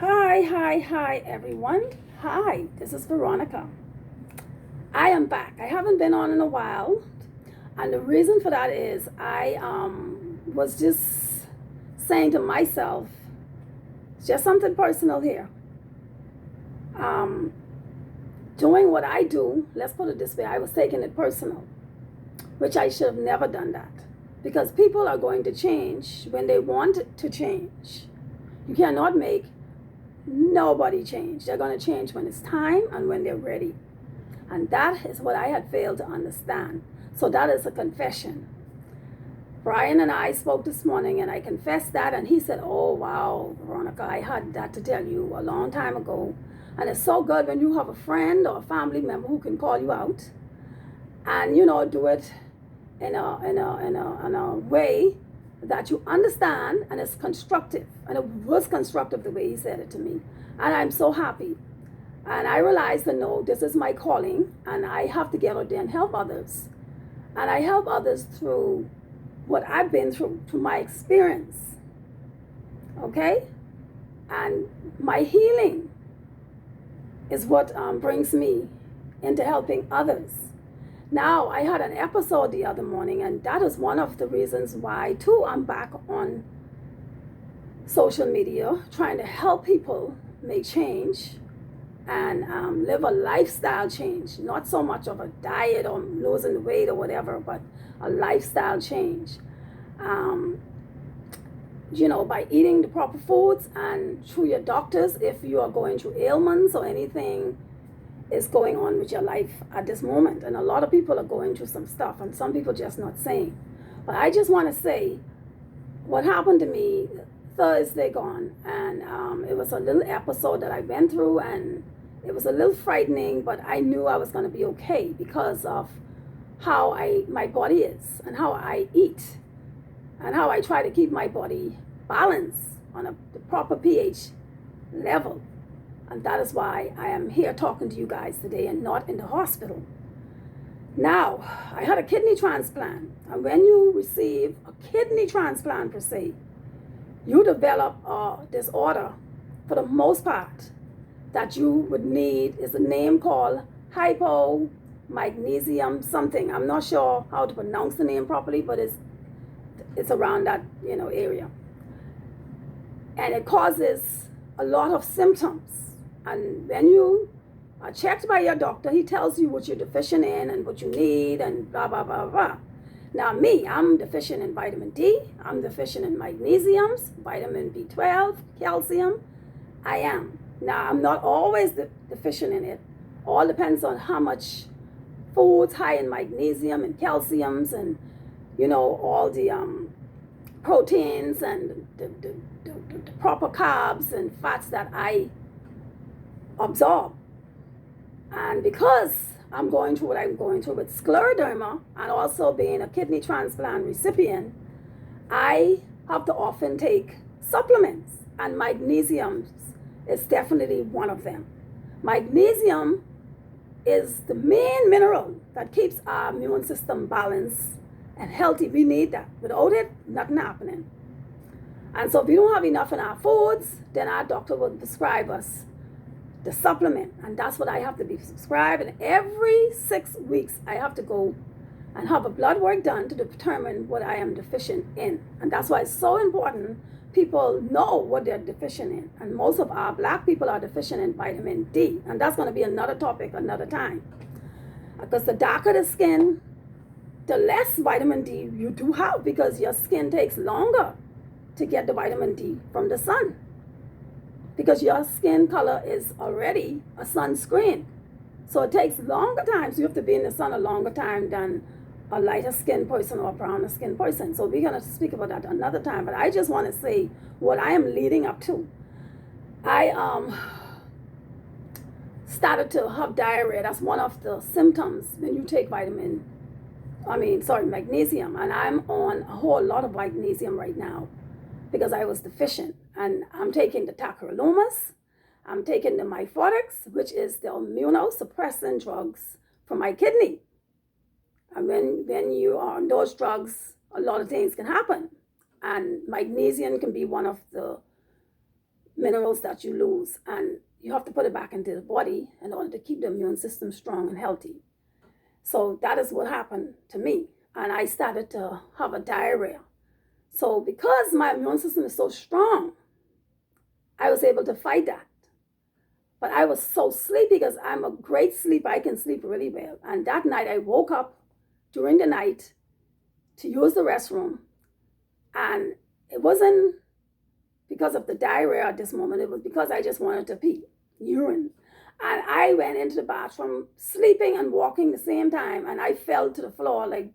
Hi, everyone. Hi, this is Veronica. I am back. I haven't been on in a while, and the reason for that is I was just saying to myself, just something personal here. Um, Doing what I do, let's put it this way, I was taking it personal, which I should have never done that. Because people are going to change when they want to change. You cannot make nobody change. They're going to change when it's time and when they're ready. And that is what I had failed to understand. So that is a confession. Brian and I spoke this morning and I confessed that, and he said, "Oh, wow, Veronica, I had that to tell you a long time ago." And it's so good when you have a friend or a family member who can call you out and, do it in a way that you understand and it's constructive. And it was constructive the way he said it to me. And I'm so happy. And I realized that no, this is my calling and I have to get out there and help others. And I help others through what I've been through my experience. Okay? And my healing is what brings me into helping others. Now, I had an episode the other morning, and that is one of the reasons why, too, I'm back on social media trying to help people make change and live a lifestyle change. Not so much of a diet or losing weight or whatever, but a lifestyle change. By eating the proper foods and through your doctors if you are going through ailments or anything is going on with your life at this moment. And a lot of people are going through some stuff and some people just not saying. But I just want to say what happened to me Thursday gone, and it was a little episode that I went through, and it was a little frightening, but I knew I was going to be okay because of how my body is and how I eat and how I try to keep my body balanced on the proper pH level. And that is why I am here talking to you guys today and not in the hospital. Now, I had a kidney transplant. And when you receive a kidney transplant per se, you develop a disorder for the most part that you would need is a name called Magnesium something. I'm not sure how to pronounce the name properly, but it's around that area. And it causes a lot of symptoms. And when you are checked by your doctor, he tells you what you're deficient in and what you need and blah, blah, blah, blah. Now I'm deficient in vitamin D, I'm deficient in magnesiums, vitamin B12, calcium. I am. Now I'm not always deficient in it. All depends on how much foods high in magnesium and calciums and all the proteins and the proper carbs and fats that I absorb. And because I'm going through what I'm going through with scleroderma and also being a kidney transplant recipient, I have to often take supplements, and magnesium is definitely one of them. Magnesium is the main mineral that keeps our immune system balanced and healthy. We need that. Without it, nothing happening. And so if we don't have enough in our foods, then our doctor will prescribe us the supplement, and that's what I have to be prescribed. And every 6 weeks I have to go and have a blood work done to determine what I am deficient in. And that's why it's so important people know what they're deficient in. And most of our black people are deficient in vitamin D, and that's going to be another topic another time, because the darker the skin, the less vitamin D you do have, because your skin takes longer to get the vitamin D from the sun, because your skin color is already a sunscreen. So it takes longer time. So you have to be in the sun a longer time than a lighter skinned person or a browner skinned person. So we're going to speak about that another time. But I just want to say what I am leading up to. I started to have diarrhea. That's one of the symptoms when you take magnesium. And I'm on a whole lot of magnesium right now because I was deficient. And I'm taking the tacrolimus, I'm taking the Myfortics, which is the immunosuppressant drugs for my kidney. And when you are on those drugs, a lot of things can happen. And magnesium can be one of the minerals that you lose, and you have to put it back into the body in order to keep the immune system strong and healthy. So that is what happened to me, and I started to have a diarrhea. So because my immune system is so strong, I was able to fight that. But I was so sleepy because I'm a great sleeper. I can sleep really well. And that night I woke up during the night to use the restroom. And it wasn't because of the diarrhea at this moment. It was because I just wanted to pee, urine. And I went into the bathroom sleeping and walking the same time. And I fell to the floor a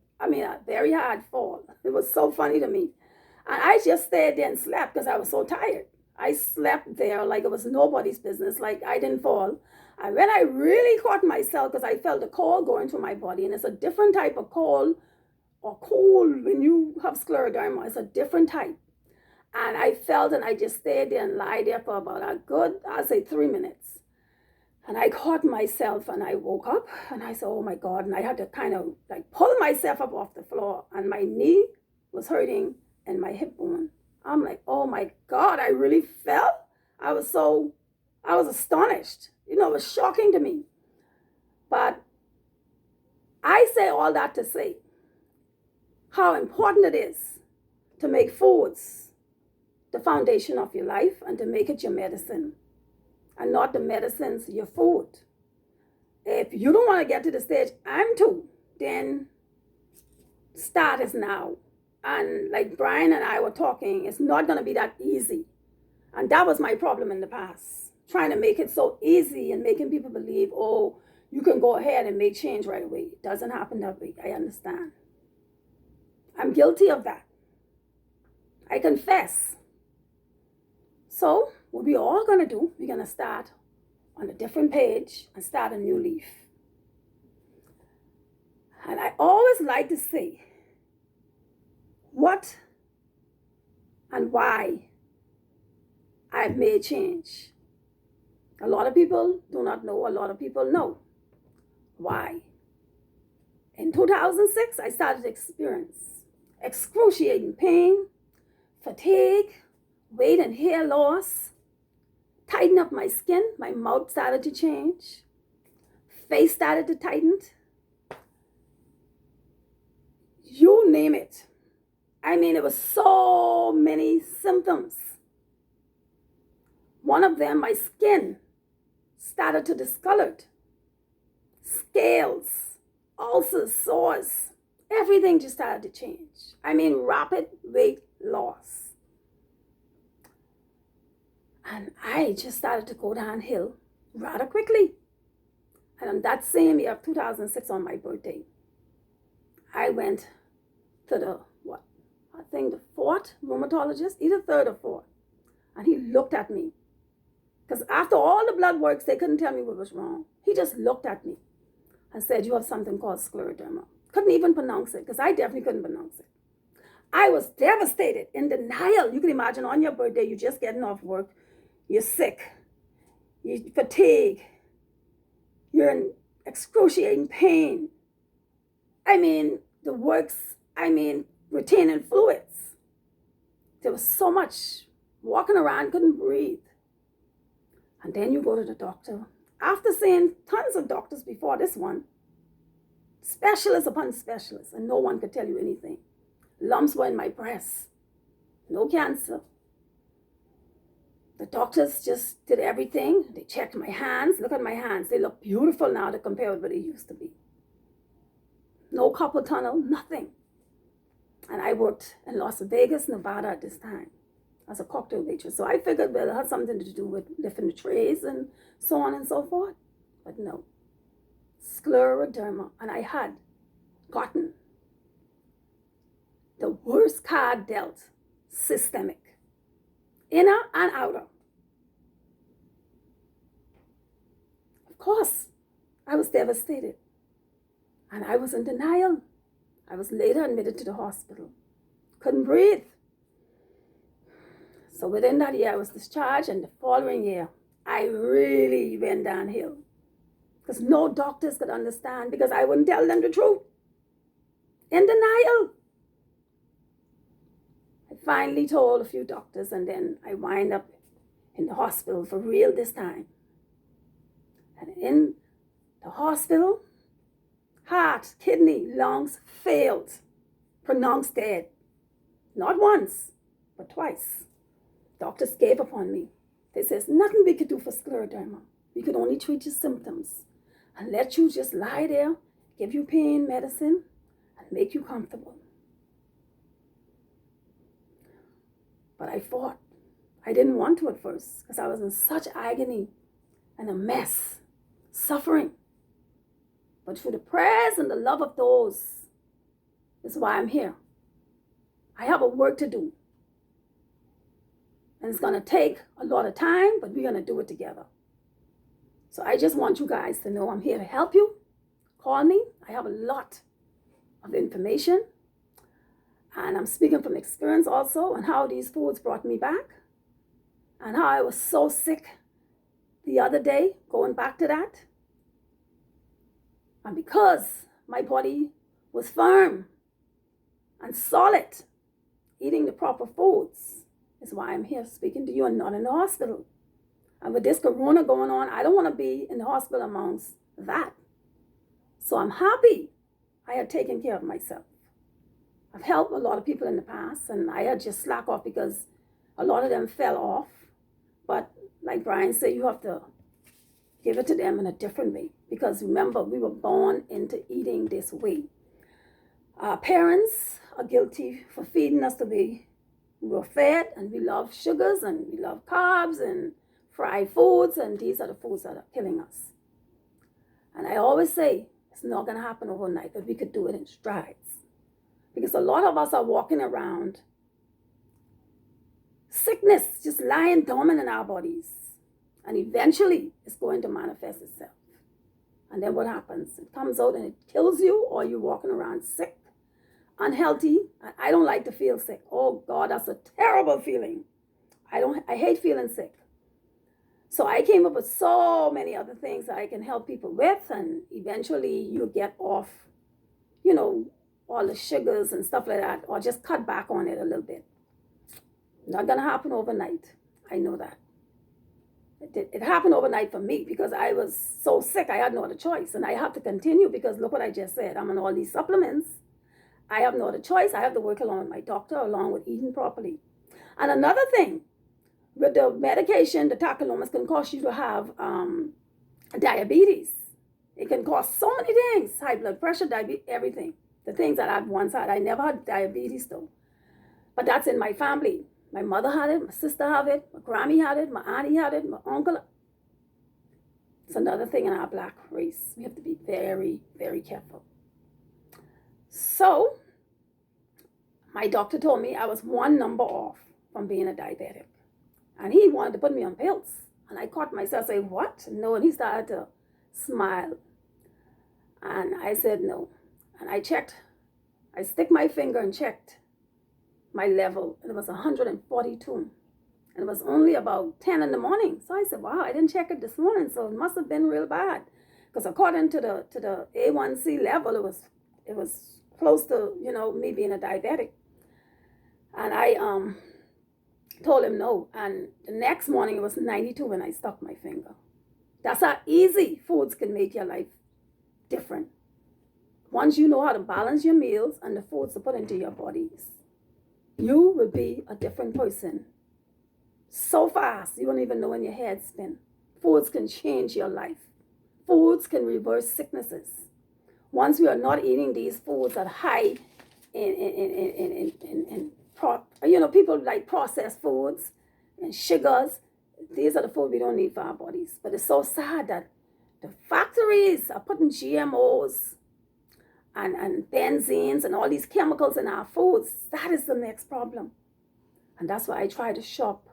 very hard fall. It was so funny to me. And I just stayed there and slept because I was so tired. I slept there like it was nobody's business, like I didn't fall. And when I really caught myself, because I felt a cold going through my body, and it's a different type of cold or cold when you have scleroderma, it's a different type. And I felt, and I just stayed there and lied there for about a good, I'll say 3 minutes. And I caught myself and I woke up and I said, oh my God. And I had to kind of like pull myself up off the floor, and my knee was hurting and my hip bone. I'm like, oh my God, I really fell. I was astonished. It was shocking to me. But I say all that to say how important it is to make foods the foundation of your life and to make it your medicine and not the medicines your food. If you don't want to get to the stage I'm to, then start is now. And like Brian and I were talking, it's not going to be that easy. And that was my problem in the past. Trying to make it so easy and making people believe, oh, you can go ahead and make change right away. It doesn't happen that way. I understand. I'm guilty of that. I confess. So what we all going to do, we're going to start on a different page and start a new leaf. And I always like to say, what and why I've made change. A lot of people do not know. A lot of people know. Why? In 2006, I started to experience excruciating pain, fatigue, weight and hair loss, tighten up my skin. My mouth started to change. Face started to tighten. You name it. It was so many symptoms. One of them, my skin started to discolor. Scales, ulcers, sores, everything just started to change. Rapid weight loss. And I just started to go downhill rather quickly. And on that same year of 2006, on my birthday, I went to the fourth rheumatologist, either third or fourth. And he looked at me. Because after all the blood works, they couldn't tell me what was wrong. He just looked at me and said, you have something called scleroderma. Couldn't even pronounce it, because I definitely couldn't pronounce it. I was devastated, in denial. You can imagine on your birthday, you're just getting off work, you're sick, you're fatigued, you're in excruciating pain. The works, retaining fluids. There was so much walking around, couldn't breathe. And then you go to the doctor. After seeing tons of doctors before this one, specialist upon specialist, and no one could tell you anything. Lumps were in my breast. No cancer. The doctors just did everything. They checked my hands. Look at my hands. They look beautiful now to compare with what they used to be. No carpal tunnel, nothing. And I worked in Las Vegas, Nevada at this time as a cocktail waitress. So I figured, well, it had something to do with lifting the trays and so on and so forth. But no. Scleroderma. And I had gotten the worst card dealt, systemic. Inner and outer. Of course, I was devastated. And I was in denial. I was later admitted to the hospital. Couldn't breathe. So within that year, I was discharged, and the following year, I really went downhill. Because no doctors could understand, because I wouldn't tell them the truth. In denial. I finally told a few doctors, and then I wind up in the hospital for real this time. And in the hospital, heart, kidney, lungs failed, pronounced dead. Not once, but twice. Doctors gave up on me. They says, nothing we could do for scleroderma. We could only treat your symptoms and let you just lie there, give you pain medicine, and make you comfortable. But I fought. I didn't want to at first because I was in such agony and a mess, suffering. But through the prayers and the love of those is why I'm here. I have a work to do. And it's going to take a lot of time, but we're going to do it together. So I just want you guys to know I'm here to help you. Call me. I have a lot of information. And I'm speaking from experience also on how these foods brought me back. And how I was so sick the other day, going back to that. And because my body was firm and solid, eating the proper foods is why I'm here speaking to you and not in the hospital. And with this corona going on, I don't want to be in the hospital amongst that. So I'm happy I had taken care of myself. I've helped a lot of people in the past, and I had just slack off because a lot of them fell off. But like Brian said, you have to give it to them in a different way. Because remember, we were born into eating this way. Our parents are guilty for feeding us the way we were fed, and we love sugars, and we love carbs, and fried foods, and these are the foods that are killing us. And I always say, it's not going to happen overnight, but we could do it in strides. Because a lot of us are walking around sickness, just lying dormant in our bodies. And eventually, it's going to manifest itself. And then what happens? It comes out and it kills you, or you're walking around sick, unhealthy. And I don't like to feel sick. Oh God, that's a terrible feeling. I hate feeling sick. So I came up with so many other things that I can help people with, and eventually you get off, all the sugars and stuff like that, or just cut back on it a little bit. Not gonna happen overnight. I know that. It happened overnight for me because I was so sick. I had no other choice, and I have to continue because look what I just said. I'm on all these supplements. I have no other choice. I have to work along with my doctor, along with eating properly. And another thing, with the medication, the tacrolimus can cause you to have diabetes. It can cause so many things: high blood pressure, diabetes, everything. The things that I've once had. I never had diabetes though, but that's in my family. My mother had it, my sister had it, my Grammy had it, my auntie had it, my uncle. It's another thing in our black race. We have to be very, very careful. So, my doctor told me I was one number off from being a diabetic. And he wanted to put me on pills. And I caught myself saying, what? No, and he started to smile. And I said no. And I checked. I stick my finger and checked my level, and it was 142, and it was only about 10 in the morning. So I said, wow, I didn't check it this morning, so it must have been real bad, because according to the A1C level, it was close to me being a diabetic. And I told him no, and the next morning it was 92 when I stuck my finger. That's how easy foods can make your life different once you know how to balance your meals and the foods to put into your bodies. You will be a different person so fast you won't even know when your head spin. Foods can change your life. Foods can reverse sicknesses. Once we are not eating these foods that high people like processed foods and sugars. These are the food we don't need for our bodies. But it's so sad that the factories are putting GMOs and benzenes and all these chemicals in our foods. That is the next problem. And that's why I try to shop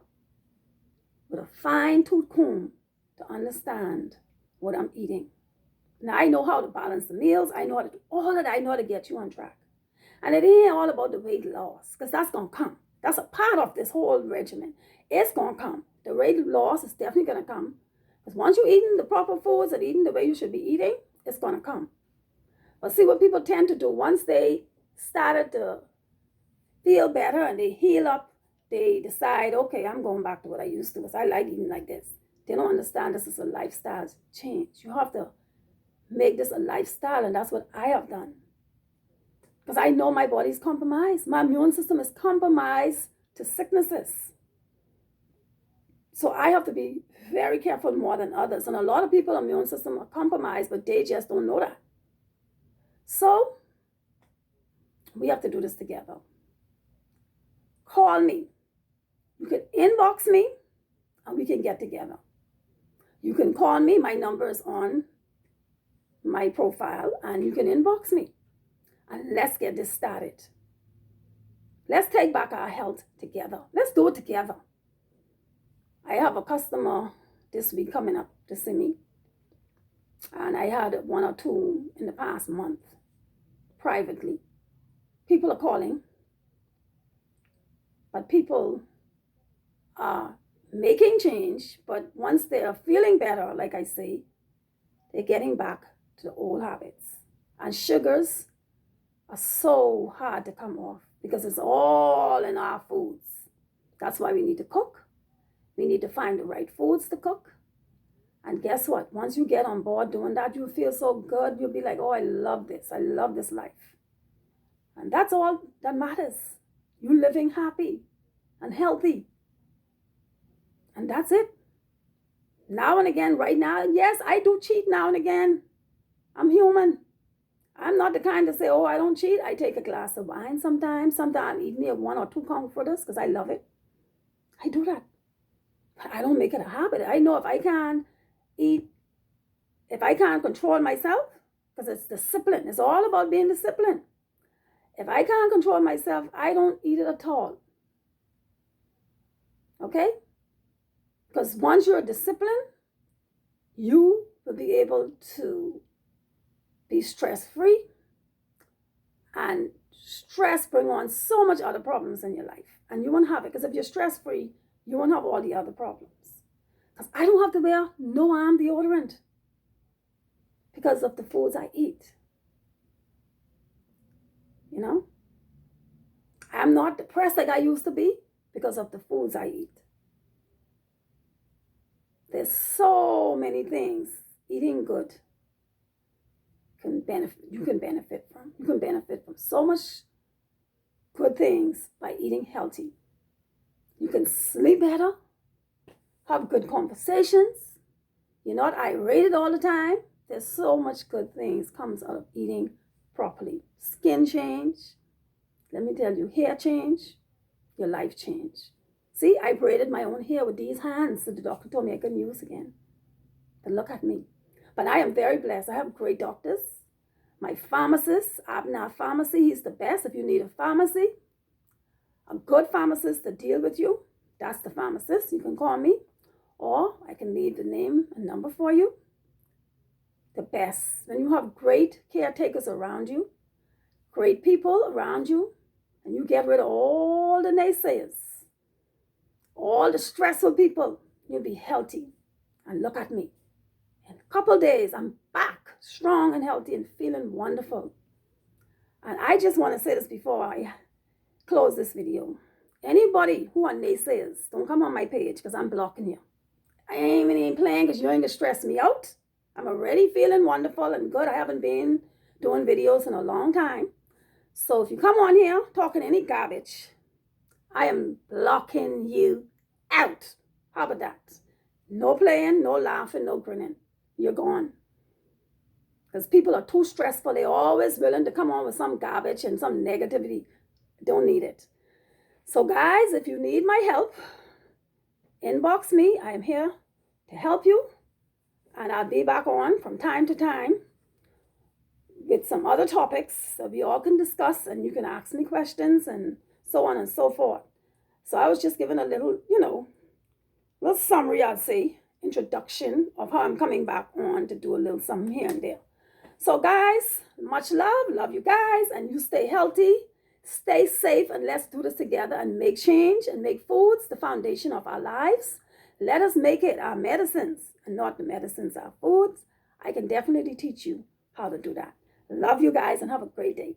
with a fine-tooth comb to understand what I'm eating. Now I know how to balance the meals. I know how to do all that. I know how to get you on track. And it ain't all about the weight loss, because that's going to come. That's a part of this whole regimen. It's going to come. The weight loss is definitely going to come. Because once you're eating the proper foods and eating the way you should be eating, it's going to come. But see what people tend to do, once they started to feel better and they heal up they decide, okay, I'm going back to what I used to because I like eating like this. They don't understand this is a lifestyle change. You have to make this a lifestyle, and that's what I have done. Because I know my body's compromised. My immune system is compromised to sicknesses. So I have to be very careful more than others. And a lot of people's immune system are compromised, but they just don't know that. So we have to do this together. Call me. You can inbox me and we can get together. You can call me. My number is on my profile, and you can inbox me. And let's get this started. Let's take back our health together. Let's do it together. I have a customer this week coming up to see me. And I had one or two in the past month privately. People are calling. But people are making change. But once they are feeling better, like I say, they're getting back to the old habits. And sugars are so hard to come off because it's all in our foods. That's why we need to cook. We need to find the right foods to cook. And guess what? Once you get on board doing that, you'll feel so good. You'll be like, oh, I love this. I love this life. And that's all that matters. You living happy and healthy. And that's it. Now and again, right now, yes, I do cheat now and again. I'm human. I'm not the kind to say, oh, I don't cheat. I take a glass of wine sometimes. Sometimes I eat me 1 or 2 comforters because I love it. I do that. But I don't make it a habit. I know if I can't eat, if I can't control myself, because it's discipline. It's all about being disciplined. If I can't control myself, I don't eat it at all. Okay? Because once you're disciplined, you will be able to be stress-free, and stress brings on so much other problems in your life, and you won't have it, because if you're stress-free, you won't have all the other problems. Because I don't have to wear no arm deodorant because of the foods I eat. You know, I'm not depressed like I used to be because of the foods I eat. There's so many things eating good you can benefit from. You can benefit from so much good things by eating healthy. You can sleep better, have good conversations. You're not irate all the time. There's so much good things comes out of eating properly. Skin change. Let me tell you, hair change, your life change. See, I braided my own hair with these hands that the doctor told me I couldn't use again. But look at me. But I am very blessed. I have great doctors. My pharmacist, Abner Pharmacy, he's the best. If you need a pharmacy, a good pharmacist to deal with you, that's the pharmacist. You can call me, or I can leave the name and number for you. The best. When you have great caretakers around you, great people around you, and you get rid of all the naysayers, all the stressful people, you'll be healthy. And look at me. In a couple of days, I'm back strong and healthy and feeling wonderful. And I just want to say this before I close this video. Anybody who are naysayers, don't come on my page because I'm blocking you. I ain't even playing because you ain't going to stress me out. I'm already feeling wonderful and good. I haven't been doing videos in a long time. So if you come on here talking any garbage, I am blocking you out. How about that? No playing, no laughing, no grinning. You're gone. Because people are too stressful. They're always willing to come on with some garbage and some negativity. Don't need it. So guys, if you need my help, inbox me. I am here to help you. And I'll be back on from time to time with some other topics that we all can discuss, and you can ask me questions and so on and so forth. So I was just giving a little, little summary, I'd say, introduction of how I'm coming back on to do a little something here and there. So guys, much love you guys, and you stay healthy, stay safe, and let's do this together and make change and make foods the foundation of our lives. Let us make it our medicines and not the medicines our foods. I can definitely teach you how to do that. Love you guys and have a great day.